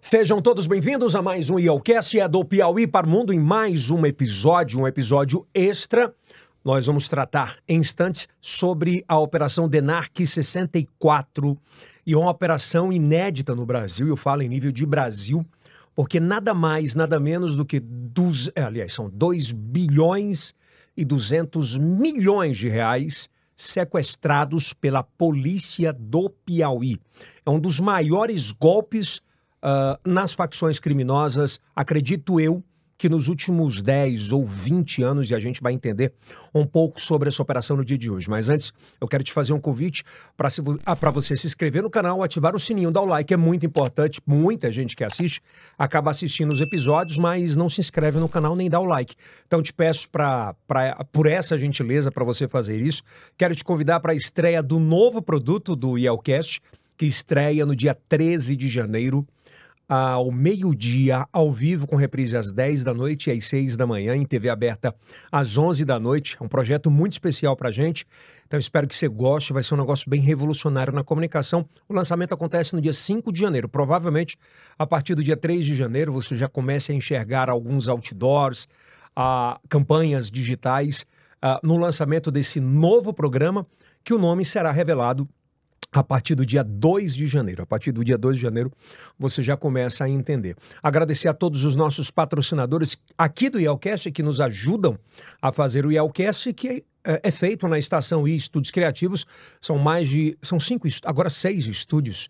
Sejam todos bem-vindos a mais um IELCast, é do Piauí para o Mundo, em mais um episódio extra. Nós vamos tratar em instantes sobre a Operação DENARC 64 e uma operação inédita no Brasil, eu falo em nível de Brasil, porque nada mais, nada menos do que, são 2 bilhões e 200 milhões de reais sequestrados pela polícia do Piauí. É um dos maiores golpes nas facções criminosas, acredito eu, que nos últimos 10 ou 20 anos, e a gente vai entender um pouco sobre essa operação no dia de hoje. Mas antes, eu quero te fazer um convite para você se inscrever no canal, ativar o sininho, dar o like, é muito importante. Muita gente que assiste acaba assistindo os episódios, mas não se inscreve no canal nem dá o like. Então te peço por essa gentileza para você fazer isso. Quero te convidar para a estreia do novo produto do IELCast, que estreia no dia 13 de janeiro, ao meio-dia, ao vivo, com reprise às 10 da noite e às 6 da manhã, em TV aberta às 11 da noite. É um projeto muito especial pra gente, então espero que você goste, vai ser um negócio bem revolucionário na comunicação. O lançamento acontece no dia 5 de janeiro, provavelmente a partir do dia 3 de janeiro você já comece a enxergar alguns outdoors, campanhas digitais no lançamento desse novo programa, que o nome será revelado a partir do dia 2 de janeiro. A partir do dia 2 de janeiro, você já começa a entender. Agradecer a todos os nossos patrocinadores aqui do IELCast, que nos ajudam a fazer o IELCast, que é feito na Estação I Estúdios Criativos. São 6 estúdios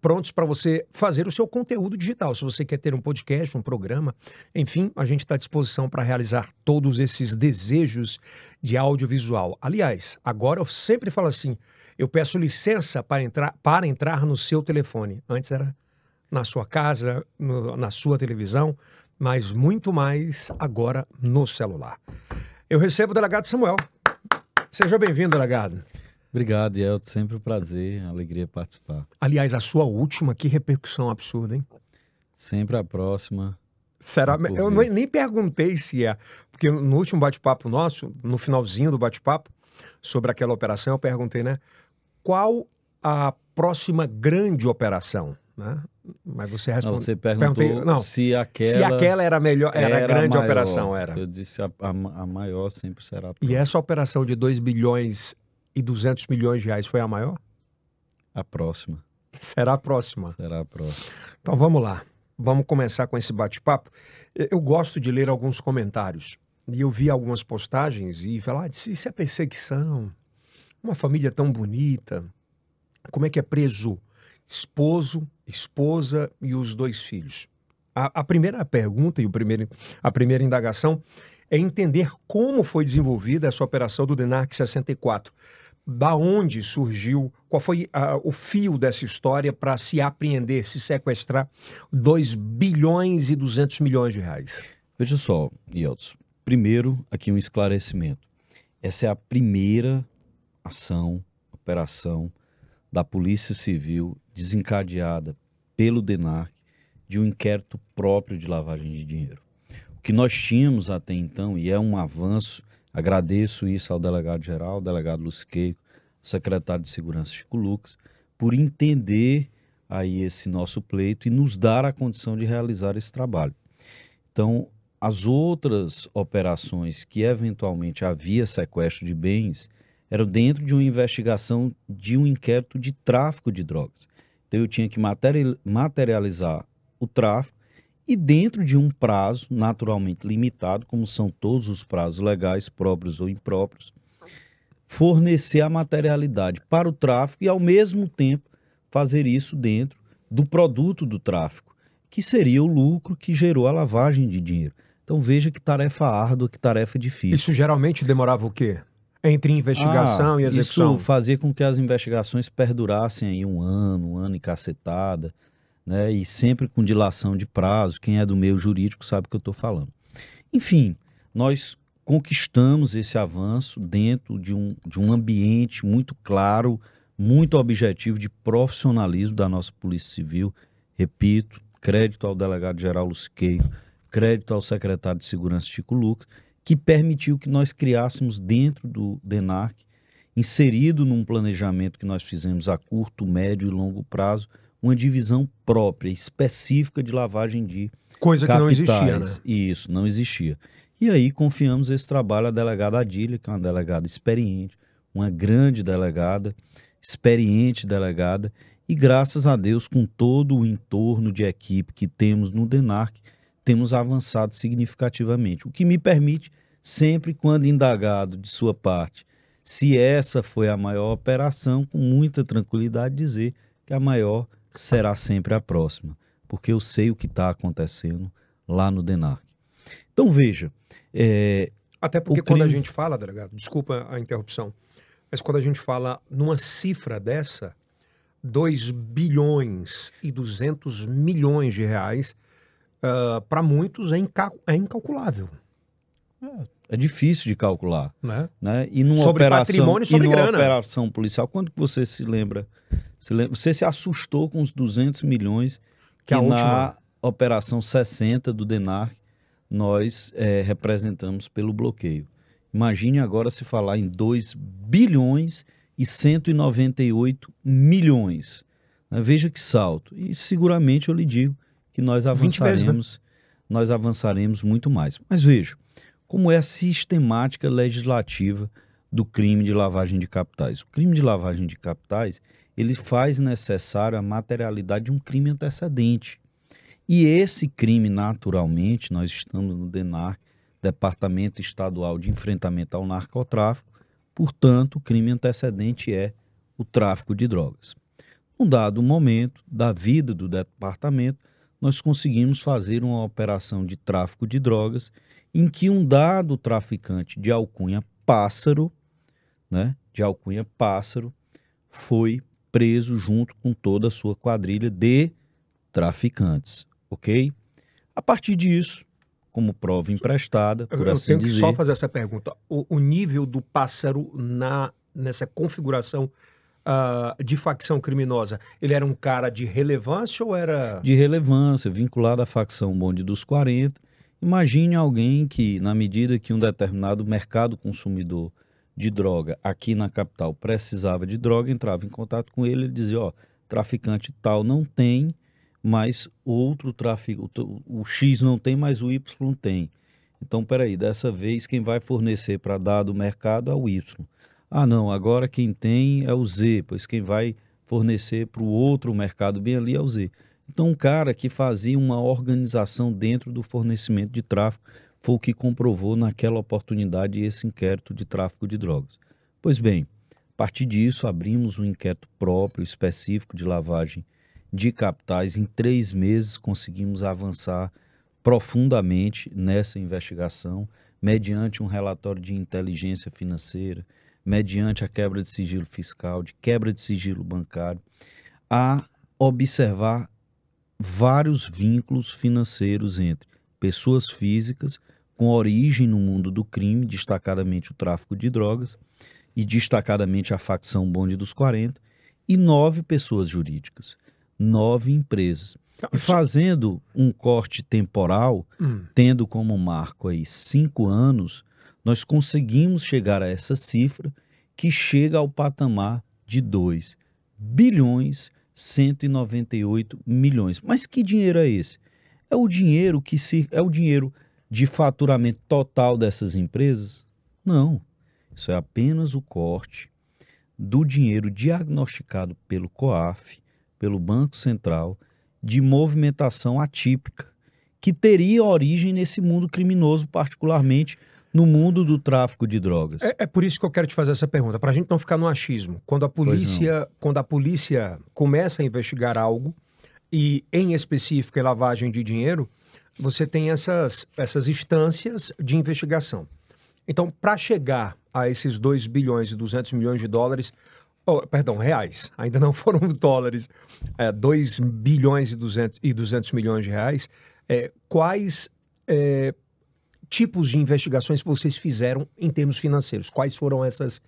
prontos para você fazer o seu conteúdo digital. Se você quer ter um podcast, um programa, enfim, a gente está à disposição para realizar todos esses desejos de audiovisual. Aliás, agora eu sempre falo assim, eu peço licença para entrar no seu telefone. Antes era na sua casa, na sua televisão, mas muito mais agora no celular. Eu recebo o delegado Samuel. Seja bem-vindo, delegado. Obrigado, Yeltsin. Sempre um prazer, alegria participar. Aliás, a sua última, que repercussão absurda, hein? Sempre a próxima. Será? Eu nem perguntei se é, porque no último bate-papo nosso, no finalzinho do bate-papo, sobre aquela operação, eu perguntei, né? Qual a próxima grande operação, né? Mas você respondeu. Você perguntou se aquela era a melhor, era a grande maior. operação, era. Eu disse a maior sempre será a próxima. E essa operação de 2 bilhões e 200 milhões de reais foi a maior? A próxima. Será a próxima. Será a próxima. Então vamos lá. Vamos começar com esse bate-papo. Eu gosto de ler alguns comentários. E eu vi algumas postagens e falar, isso é perseguição. Uma família tão bonita, como é que é preso esposo, esposa e os 2 filhos? A primeira pergunta e a primeira indagação é entender como foi desenvolvida essa operação do DENARC 64. Da onde surgiu, qual foi o fio dessa história para se apreender, se sequestrar 2 bilhões e 200 milhões de reais? Veja só, Yeltsin. Primeiro, aqui um esclarecimento. Essa é a primeira operação da Polícia Civil desencadeada pelo DENARC de um inquérito próprio de lavagem de dinheiro. O que nós tínhamos até então, e é um avanço, agradeço isso ao delegado-geral, ao delegado Lusqueiro, secretário de Segurança Chico Lucas, por entender aí esse nosso pleito e nos dar a condição de realizar esse trabalho. Então, as outras operações que eventualmente havia sequestro de bens eram dentro de uma investigação de um inquérito de tráfico de drogas. Então eu tinha que materializar o tráfico e dentro de um prazo naturalmente limitado, como são todos os prazos legais, próprios ou impróprios, fornecer a materialidade para o tráfico e ao mesmo tempo fazer isso dentro do produto do tráfico, que seria o lucro que gerou a lavagem de dinheiro. Então veja que tarefa árdua, que tarefa difícil. Isso geralmente demorava o quê? Entre investigação e execução? Isso fazia com que as investigações perdurassem aí um ano e cacetada, né? E sempre com dilação de prazo. Quem é do meio jurídico sabe o que eu estou falando. Enfim, nós conquistamos esse avanço dentro de um ambiente muito claro, muito objetivo de profissionalismo da nossa Polícia Civil. Repito, crédito ao delegado-geral Lusqueiro, crédito ao secretário de Segurança Chico Lucas, que permitiu que nós criássemos dentro do DENARC, inserido num planejamento que nós fizemos a curto, médio e longo prazo, uma divisão própria, específica de lavagem de Coisa que não existia, né? capitais. Isso, não existia. E aí confiamos esse trabalho à delegada Adília, que é uma delegada experiente, uma grande delegada, experiente delegada, e graças a Deus, com todo o entorno de equipe que temos no DENARC, temos avançado significativamente, o que me permite, sempre quando indagado de sua parte, se essa foi a maior operação, com muita tranquilidade dizer que a maior será sempre a próxima, porque eu sei o que está acontecendo lá no DENARC. Então veja, Até porque quando a gente fala, delegado, desculpa a interrupção, mas quando a gente fala numa cifra dessa, 2 bilhões e 200 milhões de reais, para muitos é incalculável. É difícil de calcular, né? E numa sobre operação, patrimônio, sobre grana. operação policial, quando que você se lembra? Você se assustou com os 200 milhões que na operação 60 do DENARC nós representamos pelo bloqueio. Imagine agora se falar em 2 bilhões e 198 milhões. Veja que salto. E seguramente eu lhe digo que nós avançaremos, vezes, né? Nós avançaremos muito mais. Mas veja, como é a sistemática legislativa do crime de lavagem de capitais. O crime de lavagem de capitais, ele faz necessário a materialidade de um crime antecedente. E esse crime, naturalmente, nós estamos no DENARC, Departamento Estadual de Enfrentamento ao Narcotráfico, portanto, o crime antecedente é o tráfico de drogas. Num dado momento da vida do departamento, nós conseguimos fazer uma operação de tráfico de drogas em que um dado traficante de alcunha Pássaro, foi preso junto com toda a sua quadrilha de traficantes, ok? A partir disso, como prova emprestada, por assim dizer... Eu tenho que só fazer essa pergunta. O nível do Pássaro nessa configuração de facção criminosa, ele era um cara de relevância ou era... De relevância, vinculado à facção Bonde dos 40. Imagine alguém que, na medida que um determinado mercado consumidor de droga aqui na capital precisava de droga, entrava em contato com ele e dizia, traficante tal não tem, mas outro tráfico, o X não tem, mas o Y tem. Então, peraí, dessa vez quem vai fornecer para dado mercado é o Y. Ah, não, agora quem tem é o Z, pois quem vai fornecer para o outro mercado bem ali é o Z. Então, um cara que fazia uma organização dentro do fornecimento de tráfico foi o que comprovou naquela oportunidade esse inquérito de tráfico de drogas. Pois bem, a partir disso, abrimos um inquérito próprio, específico de lavagem de capitais. Em 3 meses, conseguimos avançar profundamente nessa investigação, mediante um relatório de inteligência financeira, mediante a quebra de sigilo fiscal, de quebra de sigilo bancário, a observar vários vínculos financeiros entre pessoas físicas com origem no mundo do crime, destacadamente o tráfico de drogas e destacadamente a facção Bonde dos 40, e 9 pessoas jurídicas, 9 empresas. E fazendo um corte temporal, tendo como marco aí 5 anos, nós conseguimos chegar a essa cifra que chega ao patamar de 2 bilhões 198 milhões. Mas que dinheiro é esse? É o dinheiro é o dinheiro de faturamento total dessas empresas? Não. Isso é apenas o corte do dinheiro diagnosticado pelo COAF, pelo Banco Central, de movimentação atípica, que teria origem nesse mundo criminoso, particularmente no mundo do tráfico de drogas. É por isso que eu quero te fazer essa pergunta, para a gente não ficar no achismo. Quando a polícia começa a investigar algo, e em específico em lavagem de dinheiro, você tem essas instâncias de investigação. Então, para chegar a esses 2 bilhões e 200 milhões de dólares, reais, ainda não foram dólares, 2 bilhões e 200 milhões de reais, quais tipos de investigações que vocês fizeram em termos financeiros? Quais foram essas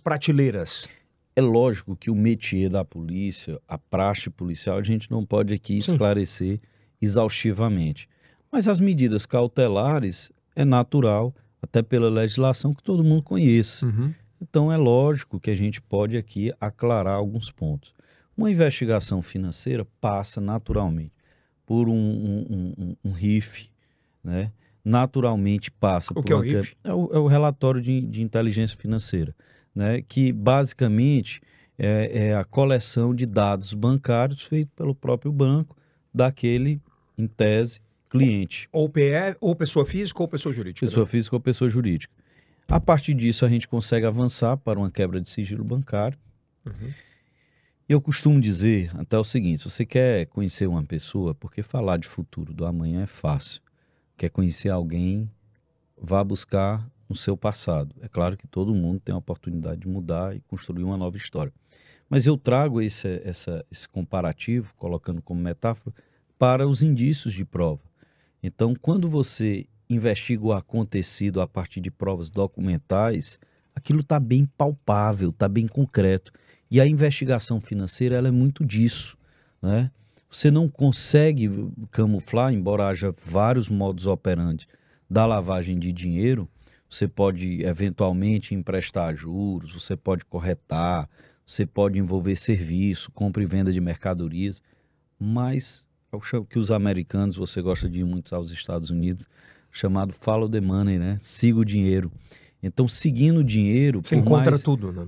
prateleiras? É lógico que o métier da polícia, a praxe policial, a gente não pode aqui esclarecer exaustivamente. Mas as medidas cautelares é natural, até pela legislação, que todo mundo conheça. Então é lógico que a gente pode aqui aclarar alguns pontos. Uma investigação financeira passa naturalmente por um RIF, né? Naturalmente passa O por que é o RIF? é o relatório de inteligência financeira, né? Que basicamente é a coleção de dados bancários feito pelo próprio banco daquele, em tese, cliente. Ou PE, ou pessoa física ou pessoa jurídica. Pessoa né? física ou pessoa jurídica. A partir disso, a gente consegue avançar para uma quebra de sigilo bancário. Uhum. Eu costumo dizer até o seguinte: se você quer conhecer uma pessoa, porque falar de futuro do amanhã é fácil. Quer conhecer alguém, vá buscar no seu passado. É claro que todo mundo tem a oportunidade de mudar e construir uma nova história. Mas eu trago esse comparativo, colocando como metáfora, para os indícios de prova. Então, quando você investiga o acontecido a partir de provas documentais, aquilo está bem palpável, está bem concreto. E a investigação financeira ela é muito disso, né? Você não consegue camuflar, embora haja vários modus operandi da lavagem de dinheiro. Você pode eventualmente emprestar juros, você pode corretar, você pode envolver serviço, compra e venda de mercadorias, mas é o que os americanos, você gosta de ir muito aos Estados Unidos, chamado follow the money, né? Siga o dinheiro. Então, seguindo o dinheiro... Você encontra tudo, né?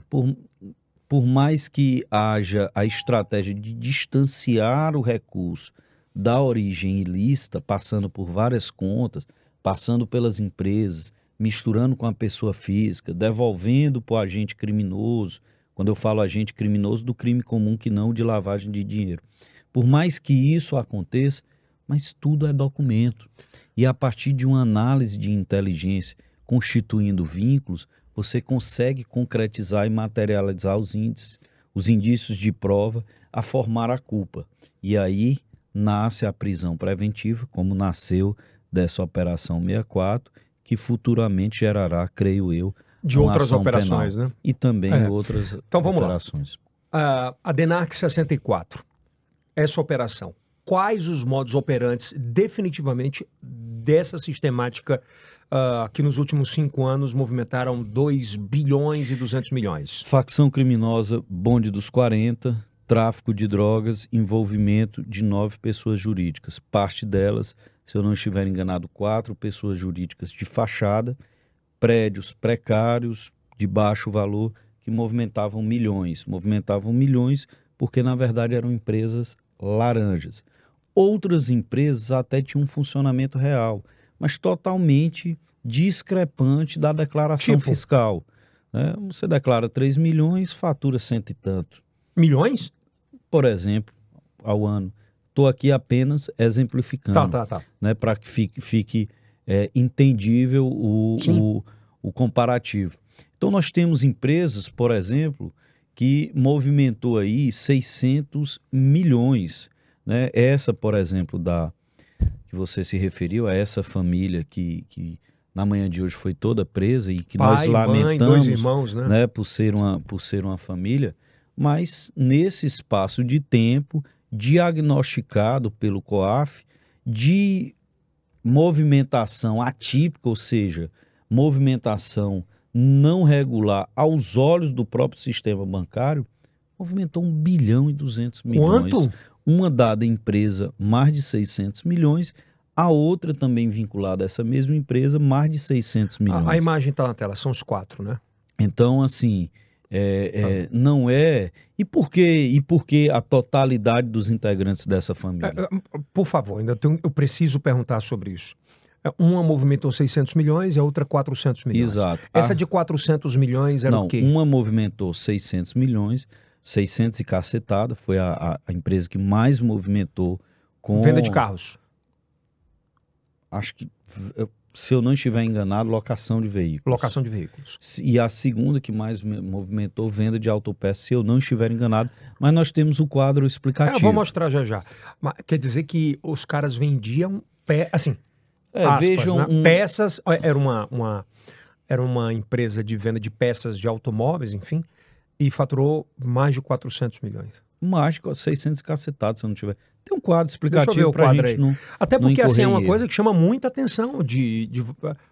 Por mais que haja a estratégia de distanciar o recurso da origem ilícita, passando por várias contas, passando pelas empresas, misturando com a pessoa física, devolvendo para o agente criminoso, quando eu falo agente criminoso, do crime comum que não de lavagem de dinheiro. Por mais que isso aconteça, mas tudo é documento. E a partir de uma análise de inteligência constituindo vínculos, você consegue concretizar e materializar os indícios de prova a formar a culpa. E aí nasce a prisão preventiva, como nasceu dessa Operação 64, que futuramente gerará, creio eu, de outras operações, penal, né? E também outras então, vamos operações. Lá. A DENARC 64, essa operação, quais os modus operantes definitivamente dessa sistemática que nos últimos 5 anos movimentaram 2 bilhões e 200 milhões? Facção criminosa, bonde dos 40, tráfico de drogas, envolvimento de 9 pessoas jurídicas. Parte delas, se eu não estiver enganado, 4 pessoas jurídicas de fachada, prédios precários, de baixo valor, que movimentavam milhões. Movimentavam milhões porque, na verdade, eram empresas laranjas. Outras empresas até tinham um funcionamento real, mas totalmente discrepante da declaração fiscal. Né? Você declara 3 milhões, fatura 100 e tanto. Milhões? Por exemplo, ao ano. Estou aqui apenas exemplificando. Tá. Né? Para que fique entendível o comparativo. Então, nós temos empresas, por exemplo, que movimentou aí 600 milhões. Né? Essa, por exemplo, que você se referiu, a essa família que na manhã de hoje foi toda presa e que nós lamentamos, mãe, 2 irmãos, né? Por ser uma família, mas nesse espaço de tempo diagnosticado pelo COAF de movimentação atípica, ou seja, movimentação não regular aos olhos do próprio sistema bancário, movimentou 1 bilhão e 200 milhões. Quanto? Uma dada empresa, mais de 600 milhões, a outra também vinculada a essa mesma empresa, mais de 600 milhões. A imagem está na tela, são os 4, né? Então, assim, não é... E por que a totalidade dos integrantes dessa família? Por favor, eu preciso perguntar sobre isso. Uma movimentou 600 milhões e a outra 400 milhões. Exato. Essa de 400 milhões era o quê? Uma movimentou 600 milhões, 600 e cacetada, foi a empresa que mais movimentou com... Venda de carros. Acho que, se eu não estiver enganado, locação de veículos. Locação de veículos. E a segunda que mais movimentou, venda de autopeças, se eu não estiver enganado. Mas nós temos o quadro explicativo. Eu vou mostrar já. Mas quer dizer que os caras vendiam, assim, aspas, vejam né? Peças, era uma empresa de venda de peças de automóveis, enfim, e faturou mais de 400 milhões. Mais de 600 cacetados, se eu não tiver. Tem um quadro explicativo para a gente aí. Não. Até porque assim, é uma coisa que chama muita atenção.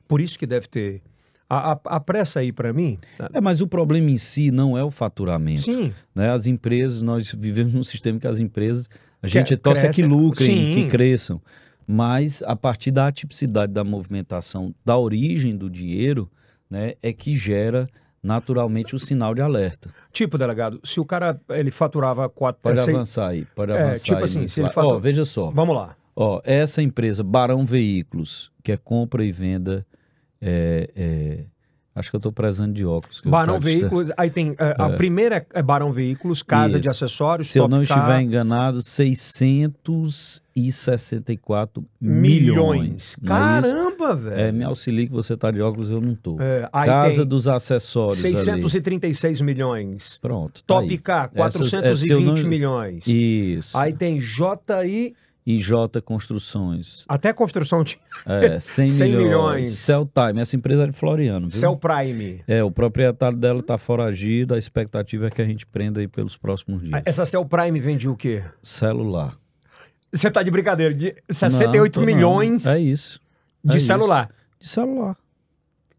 Por isso que deve ter Apressa aí para mim. Mas o problema em si não é o faturamento. Sim. Né? As empresas, nós vivemos num sistema que as empresas, a gente torce que lucrem, que cresçam. Mas a partir da atipicidade da movimentação, da origem do dinheiro, né, é que gera naturalmente o sinal de alerta. Tipo, delegado, se o cara ele faturava 4... Pode avançar aí, pode avançar tipo aí. assim, se ele fatura... Veja só. Vamos lá. Essa empresa, Barão Veículos, que é compra e venda... Acho que eu estou prezando de óculos. Barão Veículos, aí tem... A primeira é Barão Veículos, casa de acessórios, se eu não estiver enganado, 664 milhões. Caramba, velho! Me auxilie que você está de óculos, eu não estou. Casa dos acessórios 636 milhões. Pronto, tá Top K, 420 milhões. Isso. Aí tem JI... E J Construções. Até construção de 100 milhões. Celltime, essa empresa é de Floriano, viu? Cellprime. O proprietário dela está foragido, a expectativa é que a gente prenda aí pelos próximos dias. Essa Cellprime vende o quê? Celular. Você tá de brincadeira, de 68 milhões não. É isso. De celular. De celular.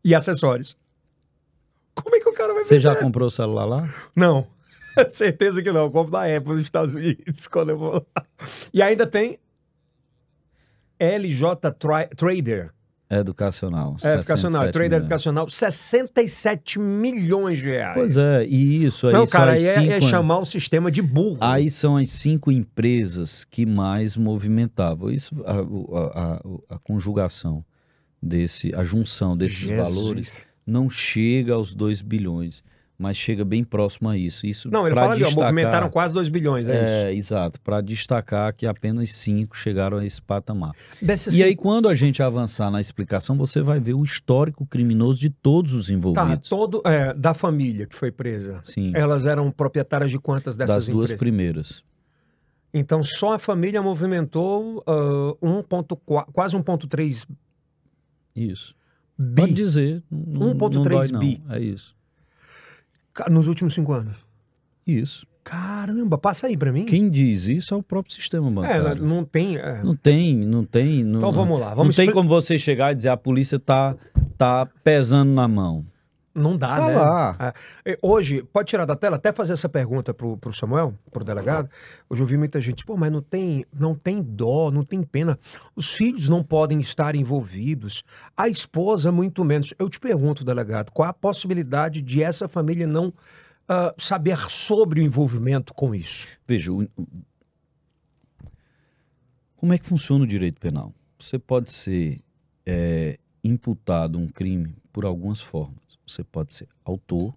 E acessórios. Como é que o cara vai vender? Você já comprou o celular lá? Não. Certeza que não. Eu compro da Apple nos Estados Unidos quando eu vou lá. E ainda tem LJ Trader. Educacional. Educacional. Trader educacional. 67 milhões de reais. Pois é, e isso aí. Não, cara, aí é chamar o sistema de burro. Aí são as 5 empresas que mais movimentavam. Isso, a conjugação a junção desses valores não chega aos 2 bilhões. Mas chega bem próximo a isso. Não, ele fala ali, movimentaram quase 2 bilhões, é isso? Exato, para destacar que apenas 5 chegaram a esse patamar. Aí, quando a gente avançar na explicação, você vai ver o histórico criminoso de todos os envolvidos. Da família que foi presa. Sim. Elas eram proprietárias de quantas dessas empresas? Das 2 primeiras. Então, só a família movimentou quase 1,3... Isso. Pode dizer. 1,3 bi. É isso. Nos últimos 5 anos? Isso. Caramba, passa aí pra mim. Quem diz isso é o próprio sistema bancário. Não tem... Não tem. Então vamos lá. Não tem como você chegar e dizer a polícia tá pesando na mão. Não dá, tá né? Lá. Hoje, pode tirar da tela, até fazer essa pergunta pro Samuel, pro delegado. Hoje eu vi muita gente, mas não tem dó, não tem pena. Os filhos não podem estar envolvidos, a esposa muito menos. Eu te pergunto, delegado, qual a possibilidade de essa família não saber sobre o envolvimento com isso? Veja, como é que funciona o direito penal? Você pode ser imputado um crime por algumas formas. Você pode ser autor,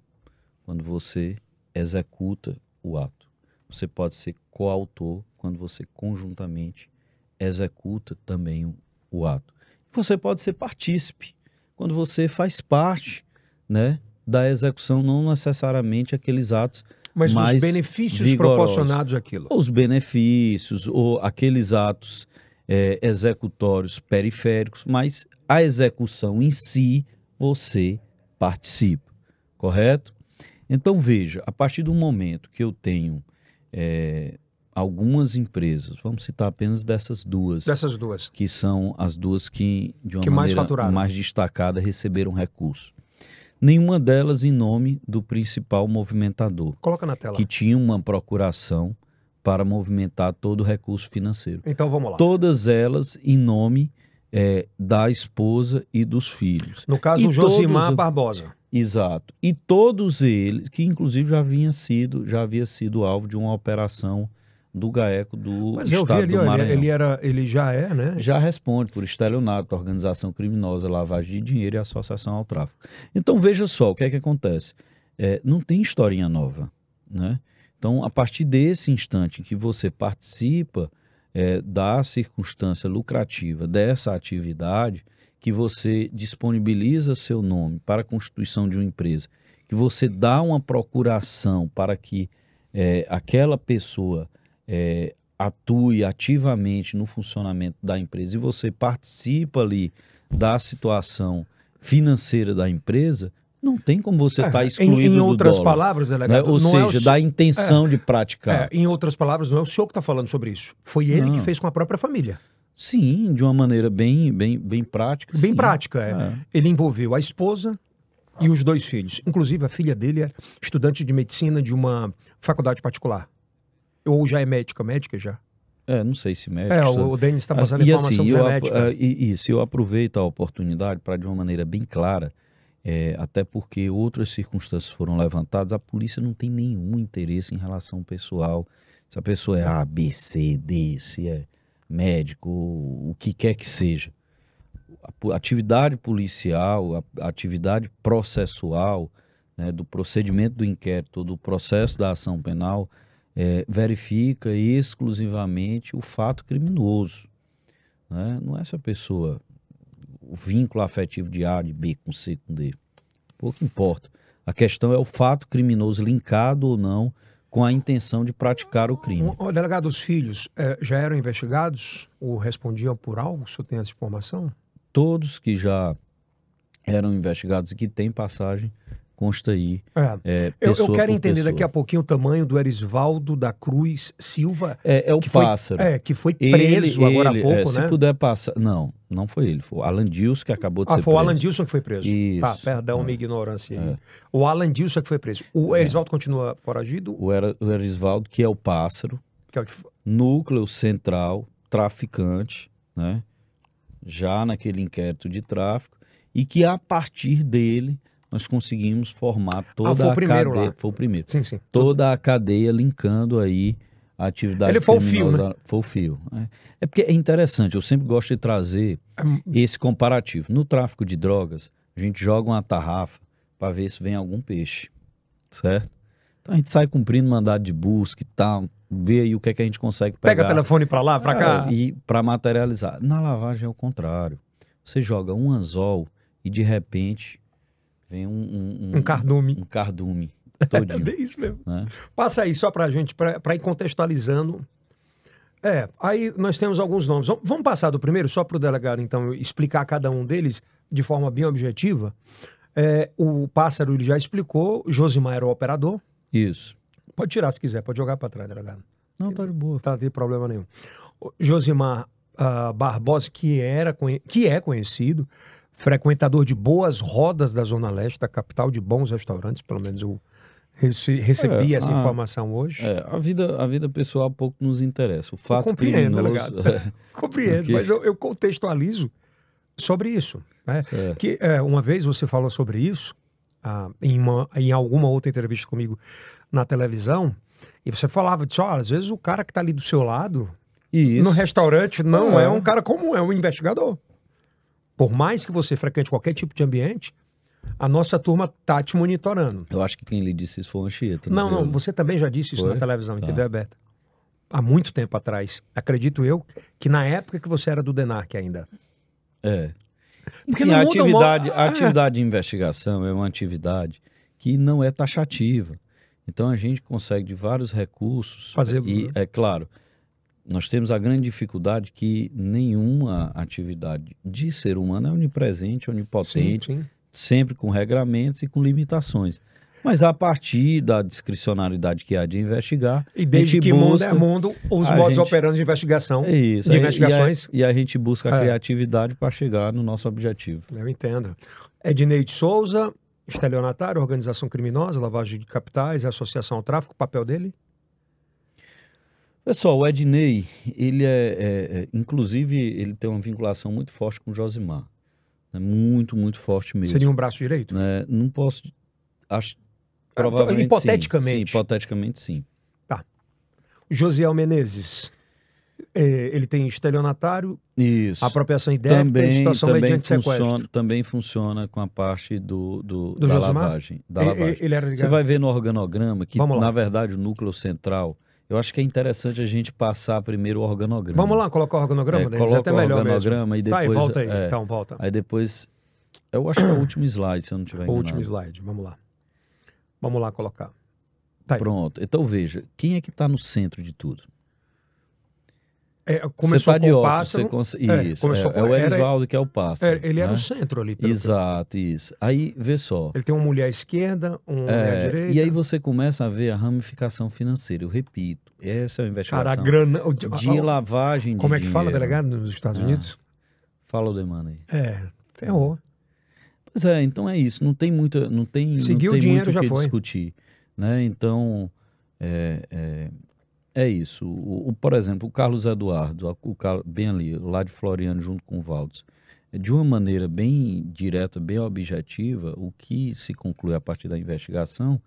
quando você executa o ato. Você pode ser coautor, quando você conjuntamente executa também o ato. Você pode ser partícipe, quando você faz parte, né, da execução, não necessariamente aqueles atos mas mais os benefícios vigorosos. Proporcionados àquilo. Os benefícios, ou aqueles atos executórios periféricos, mas a execução em si, você participa, correto? Então veja, a partir do momento que eu tenho algumas empresas, vamos citar apenas dessas duas, que são as duas que de uma maneira mais destacada receberam recurso. Nenhuma delas em nome do principal movimentador. Coloca na tela. Que tinha uma procuração para movimentar todo o recurso financeiro. Então vamos lá. Todas elas em nome da esposa e dos filhos. No caso, o Josimar Barbosa. Exato. E todos eles, que inclusive já havia sido alvo de uma operação do GAECO do Estado do Maranhão. Ele já é, né? Já responde por estelionato, organização criminosa, lavagem de dinheiro e associação ao tráfico. Então veja só, o que é que acontece? Não tem historinha nova, né? Então, a partir desse instante em que você participa da circunstância lucrativa dessa atividade, que você disponibiliza seu nome para a constituição de uma empresa, que você dá uma procuração para que aquela pessoa atue ativamente no funcionamento da empresa e você participa ali da situação financeira da empresa, não tem como você estar excluído do dolo. Em outras palavras, delegado, né? Ou seja, da intenção de praticar. Em outras palavras, não é o senhor que está falando sobre isso. Foi ele que fez com a própria família. Sim, de uma maneira bem prática. Bem prática, Ele envolveu a esposa, E os 2 filhos. Inclusive, a filha dele é estudante de medicina de uma faculdade particular. Ou já é médica já? Não sei se médica. O Denis está passando e informação assim, que é médica. Isso, eu aproveito a oportunidade para, de uma maneira bem clara, até porque outras circunstâncias foram levantadas, a polícia não tem nenhum interesse em relação pessoal. Se a pessoa é A, B, C, D, se é médico, o que quer que seja. A atividade policial, a atividade processual, né, do procedimento do inquérito, do processo da ação penal, verifica exclusivamente o fato criminoso. Né? Não é se a pessoa, o vínculo afetivo de A, de B, com C, com D. Pouco importa. A questão é o fato criminoso linkado ou não com a intenção de praticar o crime. O delegado, os filhos já eram investigados ou respondiam por algo? O senhor tem essa informação? Todos que já eram investigados e que têm passagem, consta aí. Eu quero entender daqui a pouquinho o tamanho do Erisvaldo da Cruz Silva. É o Pássaro. Que foi preso agora há pouco, né? Se puder passar... Não foi ele. Foi o Alan Dilson que acabou de ser preso. Foi o Alan Dilson que foi preso. Isso. Tá, perdão, minha ignorância aí. O Alan Dilson que foi preso. O Erisvaldo continua foragido? O Erisvaldo, que é o Pássaro, que é núcleo central, traficante, né? Já naquele inquérito de tráfico, e que a partir dele nós conseguimos formar toda a cadeia. Lá. Foi o primeiro. Sim. Toda a cadeia linkando aí a atividade Ele foi o fio, né? Foi o fio. É porque é interessante, eu sempre gosto de trazer esse comparativo. No tráfico de drogas, a gente joga uma tarrafa para ver se vem algum peixe, certo? Então a gente sai cumprindo mandado de busca e tal, vê aí o que é que a gente consegue pegar. Pega telefone para lá, para cá. E para materializar. Na lavagem é o contrário. Você joga um anzol e de repente vem um cardume. Um cardume todinho. É bem isso mesmo. Né? Passa aí só para a gente, para ir contextualizando. Aí nós temos alguns nomes. Vamos passar do primeiro, só para o delegado, então, explicar cada um deles de forma bem objetiva. O Pássaro, ele já explicou, Josimar era o operador. Isso. Pode tirar se quiser, pode jogar para trás, delegado. Não, tá de boa. Não tem problema nenhum. Josimar Barbosa, que é conhecido, frequentador de boas rodas da Zona Leste, da capital, de bons restaurantes, pelo menos eu recebi essa informação hoje. A vida pessoal pouco nos interessa. O fato criminoso... Compreendo, mas eu contextualizo sobre isso. Né? Que, uma vez você falou sobre isso, em alguma outra entrevista comigo na televisão, e você falava disso, às vezes o cara que está ali do seu lado, no restaurante, não é um cara comum, é um investigador. Por mais que você frequente qualquer tipo de ambiente, a nossa turma tá te monitorando. Eu acho que quem lhe disse isso foi o Anchieta. Não, você também já disse isso na televisão, em TV aberta. Há muito tempo atrás. Acredito eu que na época que você era do DENARC ainda. Porque a atividade de investigação é uma atividade que não é taxativa. Então a gente consegue de vários recursos fazer. E é claro, nós temos a grande dificuldade que nenhuma atividade de ser humano é onipresente, onipotente, sim. Sempre com regramentos e com limitações. Mas a partir da discricionariedade que há de investigar... E desde que mundo é mundo, os modos operantes de investigação. É isso. De investigações. E a gente busca a criatividade para chegar no nosso objetivo. Eu entendo. Edneide Souza, estelionatário, organização criminosa, lavagem de capitais, associação ao tráfico, o papel dele? Pessoal, o Ednei, ele inclusive, ele tem uma vinculação muito forte com o Josimar. Muito, muito forte mesmo. Seria um braço direito? Não posso... Acho, provavelmente hipoteticamente. Sim, hipoteticamente sim. Tá. Josiel Menezes, ele tem estelionatário, isso. Apropriação indébita e situação mediante sequestro. Também funciona com a parte da Josimar? lavagem. Ele era ligado. Você vai ver no organograma que, na verdade, o núcleo central... Eu acho que é interessante a gente passar primeiro o organograma. Vamos lá, colocar o organograma? Coloca até melhor o organograma mesmo. E depois... Tá, e volta aí. Então, volta. Aí depois... Eu acho que é o último slide, se eu não tiver enganado. O último slide, vamos lá. Vamos lá colocar. Tá aí. Pronto. Então veja, quem é que está no centro de tudo? Começou com o Pássaro. Isso, é o Erisvaldo que é o Pássaro. Ele era o centro ali. Exato, isso. Aí, vê só. Ele tem uma mulher à esquerda, uma mulher à direita. E aí você começa a ver a ramificação financeira. Eu repito, essa é uma investigação a grana, de lavagem de Como é que dinheiro. fala, delegado, nos Estados Unidos? Fala o demanda aí. Ferrou. Pois é, então é isso. Não tem muita, Seguiu não o tem dinheiro, muito o já que foi. discutir, né? Então é isso. Por exemplo, o Carlos Eduardo, bem ali, lá de Floriano, junto com o Valdes, de uma maneira bem direta, bem objetiva, o que se conclui a partir da investigação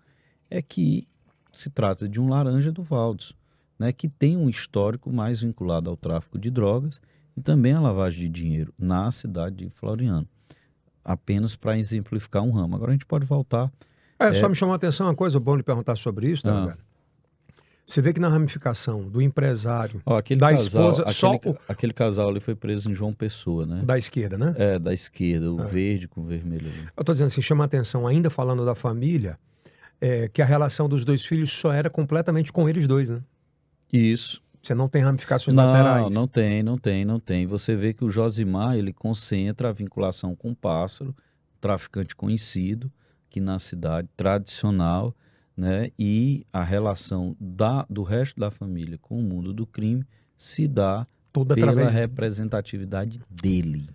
é que se trata de um laranja do Valdes, né? Que tem um histórico mais vinculado ao tráfico de drogas e também à lavagem de dinheiro na cidade de Floriano. Apenas para exemplificar um ramo. Agora a gente pode voltar. Só me chamou a atenção uma coisa, bom lhe perguntar sobre isso, delegado. Você vê que na ramificação do empresário, Aquele da casal, esposa, aquele casal ali foi preso em João Pessoa, né? Da esquerda, né? Da esquerda, o verde com o vermelho ali. Eu estou dizendo assim, chama a atenção, ainda falando da família, que a relação dos dois filhos só era completamente com eles dois, né? Isso. Você não tem ramificações laterais. Não tem. Você vê que o Josimar, ele concentra a vinculação com o Pássaro, traficante conhecido, que na cidade tradicional, né? E a relação do resto da família com o mundo do crime se dá toda pela através representatividade dele.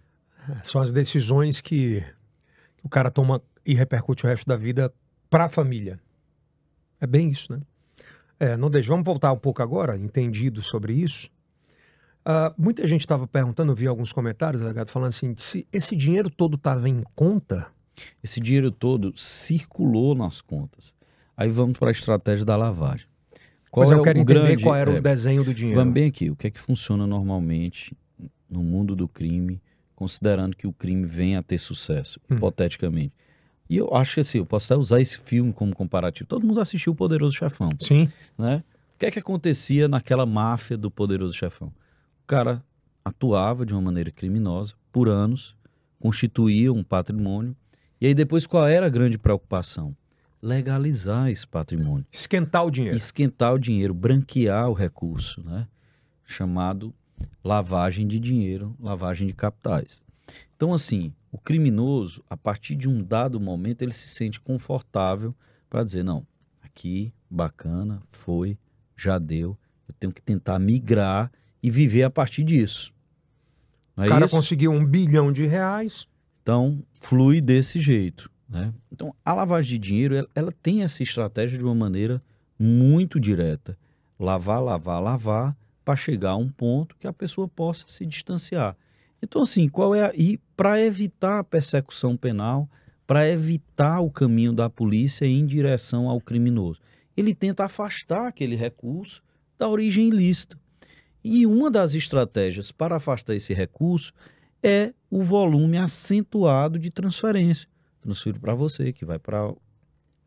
São as decisões que o cara toma e repercute o resto da vida para a família. É bem isso, né? Não deixa. Vamos voltar um pouco agora, entendido sobre isso. Muita gente estava perguntando, eu vi alguns comentários, delegado, falando assim, se esse dinheiro todo estava em conta. Esse dinheiro todo circulou nas contas. Aí vamos para a estratégia da lavagem. Mas eu quero entender qual era o desenho do dinheiro. Vamos bem aqui. O que é que funciona normalmente no mundo do crime, considerando que o crime venha a ter sucesso, hipoteticamente? E eu acho que assim, eu posso até usar esse filme como comparativo. Todo mundo assistiu O Poderoso Chefão. Sim. Né? O que é que acontecia naquela máfia do Poderoso Chefão? O cara atuava de uma maneira criminosa por anos, constituía um patrimônio, e aí depois qual era a grande preocupação? Legalizar esse patrimônio. Esquentar o dinheiro. Esquentar o dinheiro, branquear o recurso, né? Chamado lavagem de dinheiro, lavagem de capitais. Então, assim, o criminoso, a partir de um dado momento, ele se sente confortável para dizer, não, aqui, bacana, foi, já deu, eu tenho que tentar migrar e viver a partir disso. Não é o cara isso? conseguiu R$1 bilhão. Então, flui desse jeito, né? Então, a lavagem de dinheiro, ela tem essa estratégia de uma maneira muito direta. Lavar, para chegar a um ponto que a pessoa possa se distanciar. Então, assim, e para evitar a persecução penal, para evitar o caminho da polícia em direção ao criminoso, ele tenta afastar aquele recurso da origem ilícita. E uma das estratégias para afastar esse recurso é o volume acentuado de transferência. Transfiro para você, que vai para...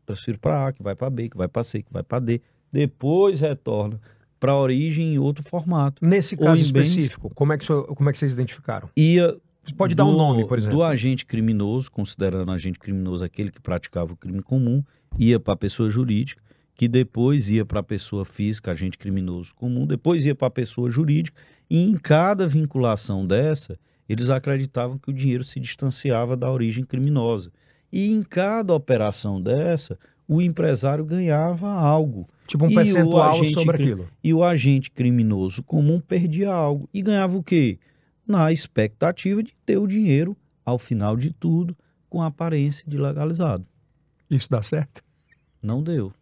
Transfiro para A, que vai para B, que vai para C, que vai para D. Depois retorna para a origem em outro formato. Nesse caso específico, como é que vocês identificaram? Você pode dar um nome, por exemplo. Do agente criminoso, considerando agente criminoso aquele que praticava o crime comum, ia para a pessoa jurídica, que depois ia para a pessoa física, agente criminoso comum, depois ia para a pessoa jurídica, e em cada vinculação dessa, eles acreditavam que o dinheiro se distanciava da origem criminosa. E em cada operação dessa, o empresário ganhava algo. Tipo um percentual sobre aquilo. E o agente criminoso comum perdia algo. E ganhava o quê? Na expectativa de ter o dinheiro, ao final de tudo, com a aparência de legalizado. Isso dá certo? Não deu.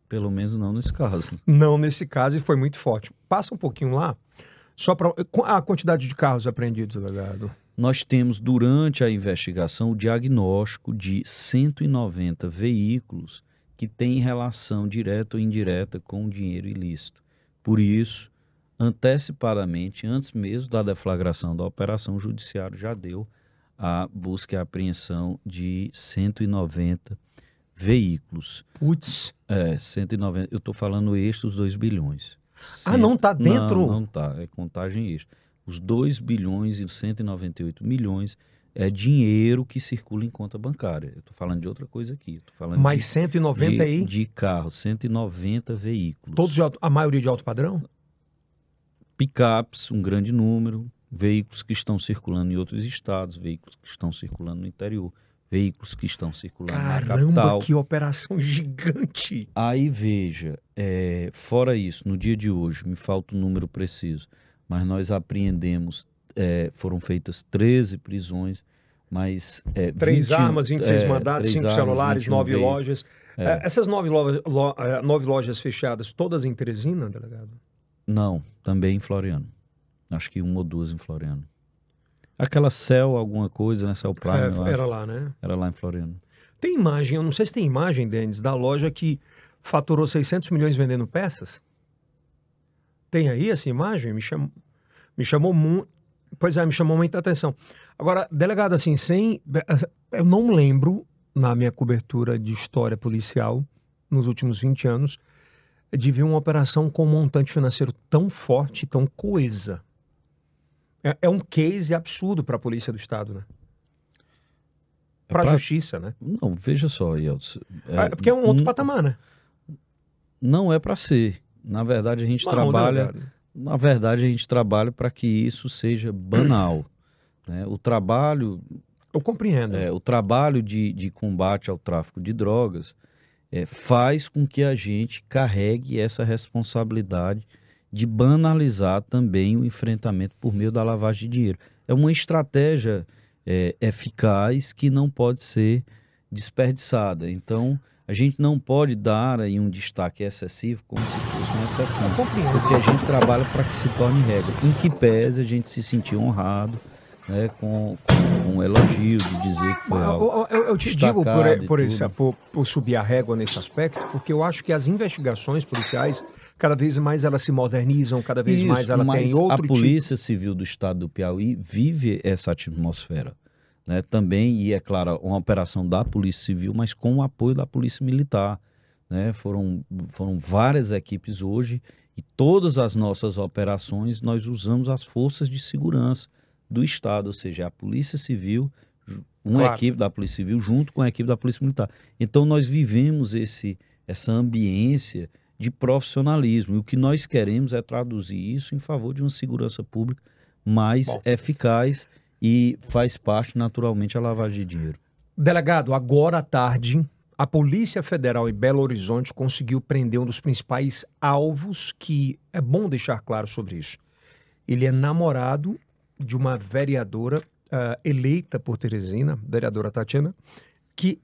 Pelo menos não nesse caso. Não nesse caso, e foi muito forte. Passa um pouquinho lá, só para a quantidade de carros apreendidos, delegado. Nós temos, durante a investigação, o diagnóstico de 190 veículos que têm relação direta ou indireta com o dinheiro ilícito. Por isso, antecipadamente, antes mesmo da deflagração da operação, o judiciário já deu a busca e a apreensão de 190 veículos. Putz. 190. Eu estou falando extra, os 2 bilhões. Não está dentro? Não está, é contagem extra. Os 2 bilhões e 198 milhões é dinheiro que circula em conta bancária. Eu estou falando de outra coisa aqui. Tô falando mais 190 aí? De carros, 190 veículos. Todos a maioria de alto padrão? Picapes, um grande número. Veículos que estão circulando em outros estados, veículos que estão circulando no interior, veículos que estão circulando na capital. Caramba, que operação gigante! Aí veja, fora isso, no dia de hoje, me falta o número preciso, mas nós apreendemos, foram feitas 13 prisões, Mas 3 armas, 26 mandados, 5 celulares, 21 9 veículos. lojas. Essas 9 lojas fechadas, todas em Teresina, delegado? Não, também em Floriano. Acho que 1 ou 2 em Floriano. Aquela Cell, alguma coisa, né? Cell Prime, eu acho. Era lá, né? Era lá em Floriano. Tem imagem, eu não sei se tem imagem, Denis, da loja que faturou 600 milhões vendendo peças? Tem aí essa imagem? Me chamou muito... Pois é, me chamou muita atenção. Agora, delegado, assim, eu não lembro, na minha cobertura de história policial, nos últimos 20 anos, de ver uma operação com um montante financeiro tão forte, tão coesa. É um case absurdo para a Polícia do Estado, né? Para a Justiça, né? Não, veja só, Yeltsin. Porque é um outro patamar, né? Não é para ser. Na verdade, a gente trabalha... Delegado. Na verdade, a gente trabalha para que isso seja banal. Né? O trabalho... Eu compreendo. O trabalho de combate ao tráfico de drogas faz com que a gente carregue essa responsabilidade de banalizar também o enfrentamento por meio da lavagem de dinheiro. É uma estratégia eficaz que não pode ser desperdiçada. Então, a gente não pode dar aí um destaque excessivo como se fosse uma exceção. Porque a gente trabalha para que se torne regra. Em que pese a gente se sentir honrado, né, com um elogio de dizer que foi algo eu te digo por subir a régua nesse aspecto, porque eu acho que as investigações policiais, cada vez mais elas se modernizam, cada vez mais ela tem outro tipo... A Polícia Civil do Estado do Piauí vive essa atmosfera. Né, também, e é claro, uma operação da Polícia Civil, mas com o apoio da Polícia Militar. Né? Foram várias equipes hoje e todas as nossas operações nós usamos as forças de segurança do Estado, ou seja, a Polícia Civil, equipe da Polícia Civil junto com a equipe da Polícia Militar. Então nós vivemos essa ambiência de profissionalismo e o que nós queremos é traduzir isso em favor de uma segurança pública mais eficaz e faz parte naturalmente a lavagem de dinheiro. Delegado, agora à tarde, a Polícia Federal em Belo Horizonte conseguiu prender um dos principais alvos, que é bom deixar claro sobre isso. Ele é namorado de uma vereadora eleita por Teresina, vereadora Tatiana, que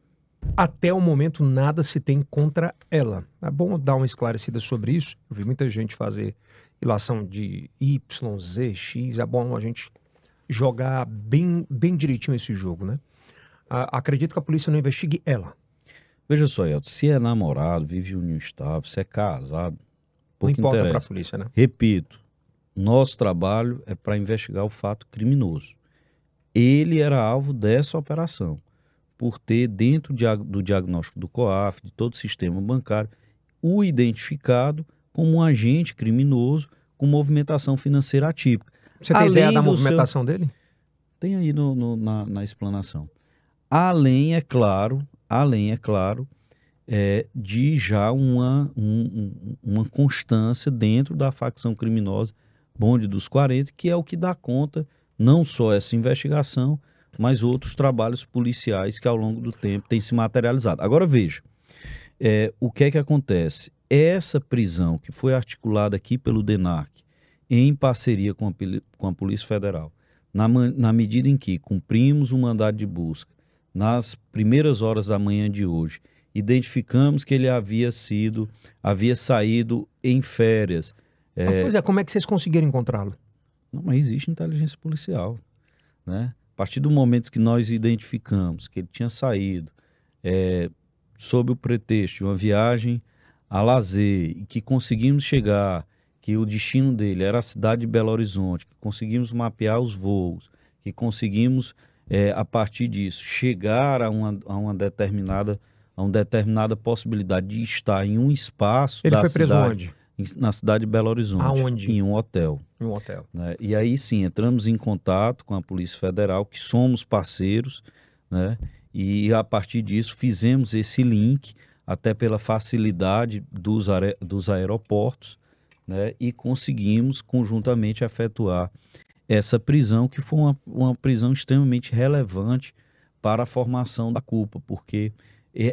até o momento nada se tem contra ela. É bom dar uma esclarecida sobre isso. Eu vi muita gente fazer ilação de Y, Z, X. É bom a gente jogar bem direitinho esse jogo, né? Acredito que a polícia não investigue ela. Veja só, Elton, se é namorado, vive em união estável, se é casado, não importa para a polícia, né? Repito, nosso trabalho é para investigar o fato criminoso. Ele era alvo dessa operação, por ter dentro do diagnóstico do COAF, de todo o sistema bancário, o identificado como um agente criminoso com movimentação financeira atípica. Você tem ideia da movimentação dele? Tem aí na explanação. Além, é claro, de já uma constância dentro da facção criminosa Bonde dos 40, que é o que dá conta não só essa investigação, mas outros trabalhos policiais que ao longo do tempo têm se materializado. Agora veja, o que é que acontece? Essa prisão que foi articulada aqui pelo DENARC, em parceria com a Polícia Federal, na medida em que cumprimos o mandado de busca, nas primeiras horas da manhã de hoje, identificamos que ele havia saído em férias. Pois é, como é que vocês conseguiram encontrá-lo? Não, mas existe inteligência policial, né? A partir do momento que nós identificamos que ele tinha saído sob o pretexto de uma viagem a lazer e que conseguimos chegar, que o destino dele era a cidade de Belo Horizonte, que conseguimos mapear os voos, que conseguimos, a partir disso, chegar a uma determinada possibilidade de estar em um espaço da cidade. Ele foi preso onde? Na cidade de Belo Horizonte. Aonde? Em um hotel. Em um hotel. Né? E aí sim, entramos em contato com a Polícia Federal, que somos parceiros, né? E a partir disso fizemos esse link, até pela facilidade dos aeroportos, né? E conseguimos conjuntamente efetuar essa prisão, que foi uma prisão extremamente relevante para a formação da culpa, porque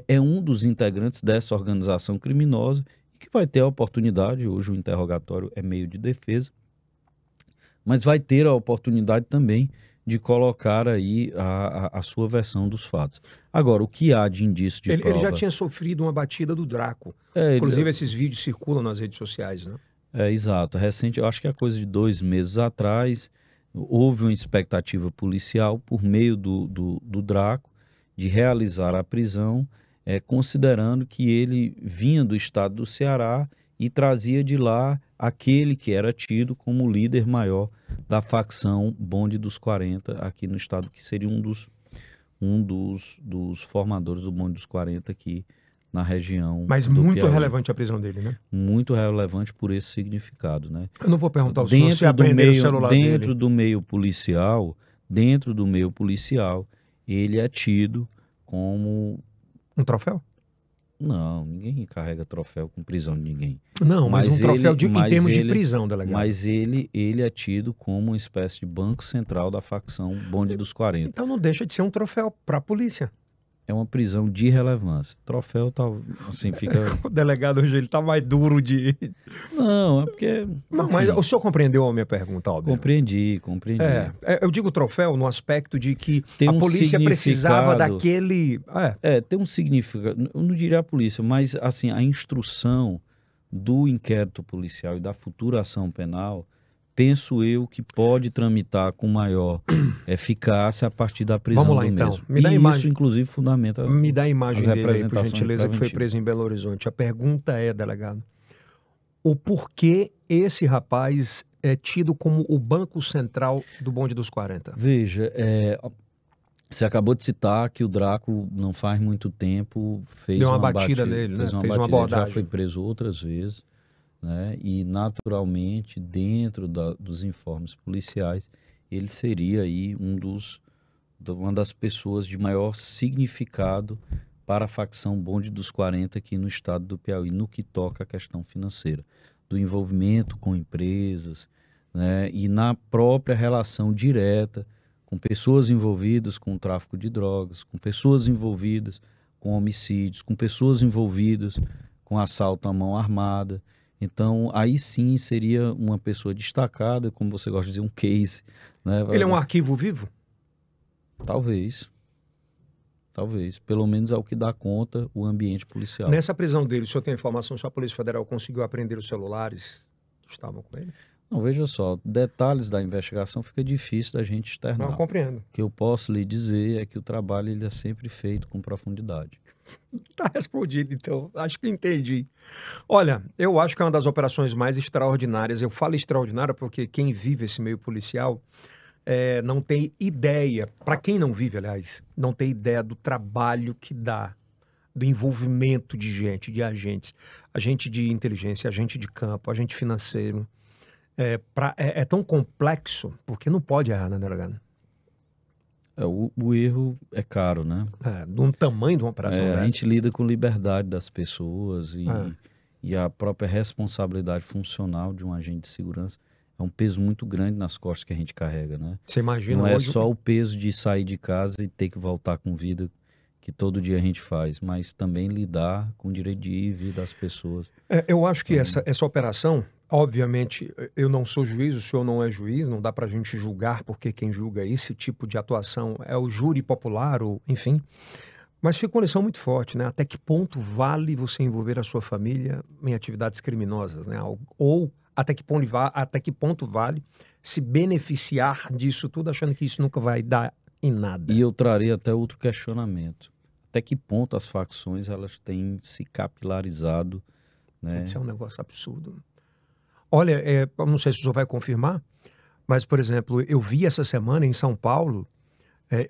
é um dos integrantes dessa organização criminosa que vai ter a oportunidade, hoje o interrogatório é meio de defesa, mas vai ter a oportunidade também de colocar aí a sua versão dos fatos. Agora, o que há de indício de prova... Ele já tinha sofrido uma batida do Draco. Inclusive, esses vídeos circulam nas redes sociais, né? Exato. Recente, eu acho que é coisa de 2 meses atrás, houve uma expectativa policial por meio do Draco de realizar a prisão, considerando que ele vinha do estado do Ceará e trazia de lá aquele que era tido como líder maior da facção Bonde dos 40 aqui no estado, que seria um dos formadores do Bonde dos 40 aqui na região. Mas do muito Piauí. Relevante a prisão dele, né? Muito relevante por esse significado, né? Eu não vou perguntar ao senhor se aprender o celular dele. Dentro do meio policial, ele é tido como... Um troféu? Não, ninguém carrega troféu com prisão de ninguém. Não, mas um troféu em termos de prisão, delegado. Mas ele é tido como uma espécie de banco central da facção Bonde dos 40. Então não deixa de ser um troféu para a polícia. É uma prisão de relevância. Troféu, tá, assim, fica... O delegado hoje, ele tá mais duro de... Não, é porque... Não, mas o senhor compreendeu a minha pergunta, óbvio? Compreendi. Eu digo troféu no aspecto de que tem a polícia precisava daquele... Tem um significado, eu não diria a polícia, mas assim, a instrução do inquérito policial e da futura ação penal, penso eu que pode tramitar com maior eficácia a partir da prisão. Vamos lá, do então. mesmo. Me dá a imagem. Isso, inclusive, fundamenta... Me dá a imagem dele aí, por representações gentileza, que foi preso em Belo Horizonte. A pergunta é, delegado, o porquê esse rapaz é tido como o banco central do Bonde dos 40? Veja, você acabou de citar que o Draco, não faz muito tempo, fez uma batida nele, né? Fez uma abordagem. Ele já foi preso outras vezes, né? E naturalmente, dentro dos informes policiais, ele seria aí uma das pessoas de maior significado para a facção Bonde dos 40 aqui no estado do Piauí, no que toca à questão financeira, do envolvimento com empresas, né? E na própria relação direta com pessoas envolvidas com o tráfico de drogas, com pessoas envolvidas com homicídios, com pessoas envolvidas com assalto à mão armada. Então, aí sim seria uma pessoa destacada, como você gosta de dizer, um case. Né? Ele é um arquivo vivo? Talvez. Pelo menos é o que dá conta o ambiente policial. Nessa prisão dele, o senhor tem informação se a Polícia Federal conseguiu apreender os celulares que estavam com ele? Não, veja só, detalhes da investigação fica difícil da gente externar. Não, eu compreendo. O que eu posso lhe dizer é que o trabalho ele é sempre feito com profundidade. Tá respondido, então. Acho que entendi. Olha, eu acho que é uma das operações mais extraordinárias. Eu falo extraordinária porque quem vive esse meio policial não tem ideia, para quem não vive, aliás, não tem ideia do trabalho que dá, do envolvimento de gente, de agentes. Agente de inteligência, agente de campo, agente financeiro. É tão complexo, porque não pode errar, né, delegado? O erro é caro, né? Do tamanho de uma operação dessa. A gente lida com liberdade das pessoas e a própria responsabilidade funcional de um agente de segurança é um peso muito grande nas costas que a gente carrega, né? Você imagina Não é só o peso de sair de casa e ter que voltar com vida que todo dia a gente faz, mas também lidar com o direito de ir e vir das pessoas. Eu acho que essa operação, obviamente, eu não sou juiz, o senhor não é juiz, não dá pra gente julgar, porque quem julga esse tipo de atuação é o júri popular, ou enfim. Mas fica uma lição muito forte, né? Até que ponto vale você envolver a sua família em atividades criminosas, né? Ou até que ponto vale se beneficiar disso tudo, achando que isso nunca vai dar em nada. E eu trarei até outro questionamento. Até que ponto as facções elas têm se capilarizado, né? Isso é um negócio absurdo. Olha, eu não sei se o senhor vai confirmar, mas, por exemplo, eu vi essa semana em São Paulo,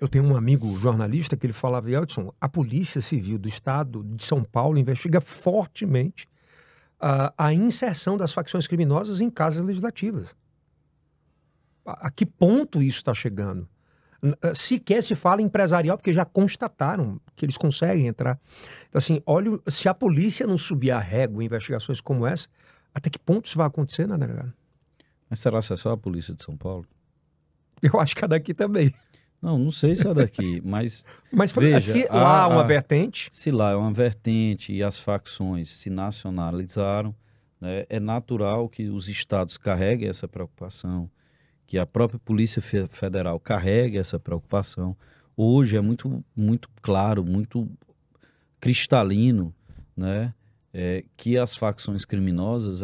eu tenho um amigo jornalista que ele falava, Elton, a Polícia Civil do Estado de São Paulo investiga fortemente a inserção das facções criminosas em casas legislativas. A que ponto isso está chegando? Sequer se fala empresarial, porque já constataram que eles conseguem entrar. Então, assim, olha, se a polícia não subir a régua em investigações como essa, até que ponto isso vai acontecer, né, delegado? Mas será que é só a polícia de São Paulo? Eu acho que a daqui também. Não sei se é daqui, mas veja, se lá há uma vertente... Se lá é uma vertente e as facções se nacionalizaram, né, é natural que os estados carreguem essa preocupação, que a própria Polícia Federal carregue essa preocupação. Hoje é muito, muito claro, muito cristalino, né, que as facções criminosas,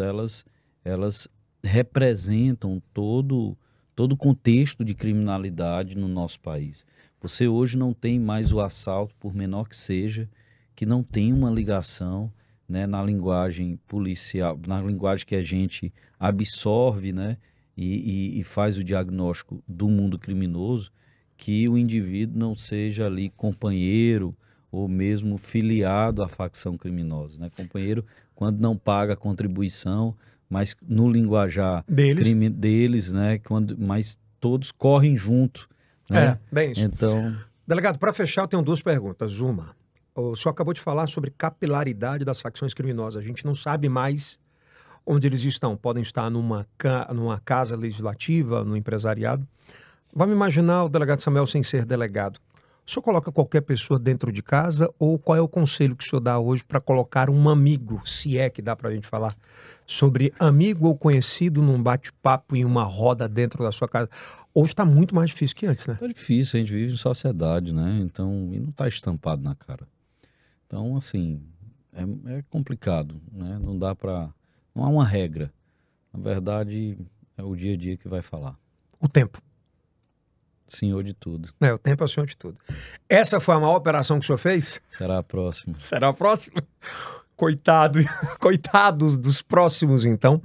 elas representam todo o contexto de criminalidade no nosso país. Você hoje não tem mais o assalto, por menor que seja, que não tem uma ligação, né, na linguagem policial, na linguagem que a gente absorve, né, e faz o diagnóstico do mundo criminoso, que o indivíduo não seja ali companheiro ou mesmo filiado à facção criminosa, né? Companheiro quando não paga a contribuição, mas no linguajar deles, né? Mas todos correm junto, né? Bem isso. Então, delegado, para fechar, eu tenho duas perguntas. Uma, o senhor acabou de falar sobre capilaridade das facções criminosas. A gente não sabe mais onde eles estão. Podem estar numa casa legislativa, no empresariado. Vamos imaginar o delegado Samuel sem ser delegado. O senhor coloca qualquer pessoa dentro de casa ou qual é o conselho que o senhor dá hoje para colocar um amigo, se é que dá para a gente falar, sobre amigo ou conhecido num bate-papo em uma roda dentro da sua casa? Hoje está muito mais difícil que antes, né? tá difícil, a gente vive em sociedade, né? Então, e não está estampado na cara. Então, assim, é complicado, né? Não dá para... Não há uma regra. Na verdade, é o dia a dia que vai falar. O tempo. Senhor de tudo. O tempo é o senhor de tudo. Essa foi a maior operação que o senhor fez? Será a próxima. Será a próxima? Coitados dos próximos, então,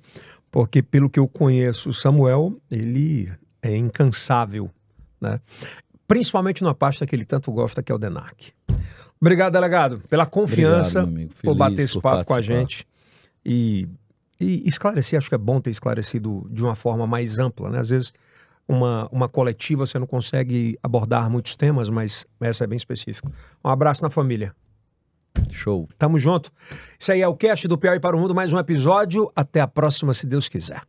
porque pelo que eu conheço, o Samuel, ele é incansável, né? Principalmente numa pasta que ele tanto gosta, que é o DENARC. Obrigado, delegado, pela confiança, por bater esse papo com a gente e esclarecer. Acho que é bom ter esclarecido de uma forma mais ampla, né? Às vezes uma coletiva você não consegue abordar muitos temas, mas essa é bem específica. Um abraço na família. Show. Tamo junto. Isso aí é o Cast do Piauí para o Mundo, mais um episódio. Até a próxima, se Deus quiser.